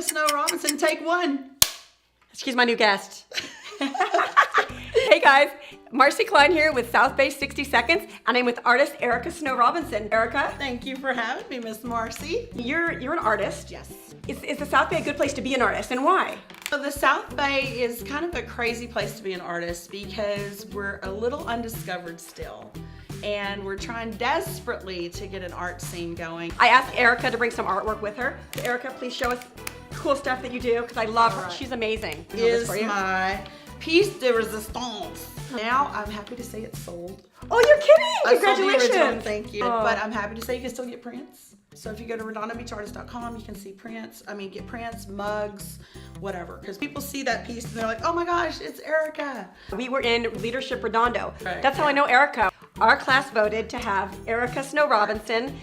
Snow Robinson, take one. She's my new guest. Hey guys, Marcy Klein here with South Bay 60 Seconds, and I'm with artist Erika Snow Robinson. Erika? Thank you for having me, Miss Marcy. You're an artist. Yes. Is the South Bay a good place to be an artist, and why? So the South Bay is kind of a crazy place to be an artist because we're a little undiscovered still. And we're trying desperately to get an art scene going. I asked Erika to bring some artwork with her. Erika, please show us cool stuff that you do, because I love her. Right. She's amazing. Is my piece de resistance. Now I'm happy to say it's sold. Oh, you're kidding! I sold the original, Congratulations! thank you. Oh. But I'm happy to say you can still get prints. So if you go to redondobeachartist.com, you can see prints. Get prints, mugs, whatever. Because people see that piece and they're like, oh my gosh, it's Erika. We were in Leadership Redondo. Right. That's how I know Erika. Our class voted to have Erika Snow Robinson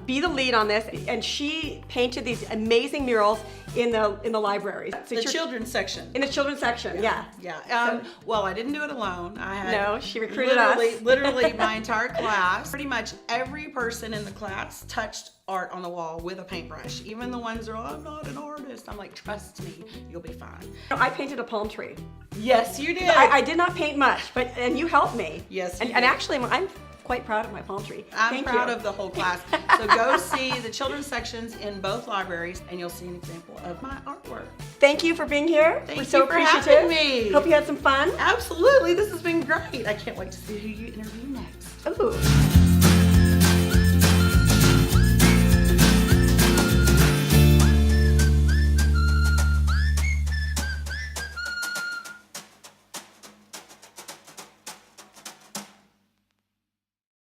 be the lead on this, and she painted these amazing murals in the library. So The children's section. In the children's section, yeah. Yeah. Well, I didn't do it alone. I had No, she recruited us. Literally my entire class. Pretty much every person in the class touched art on the wall with a paintbrush. Even the ones that are, I'm not an artist. I'm like, trust me, you'll be fine. I painted a palm tree. Yes, you did. I did not paint much, and you helped me. Yes, and you did. actually, I'm quite proud of my palm tree. I'm Thank proud you. of the whole class. So go see the children's sections in both libraries and you'll see an example of my artwork. Thank you for being here. Thank We're you so for appreciative. having me. Hope you had some fun. Absolutely, this has been great. I can't wait to see who you interview next. Ooh.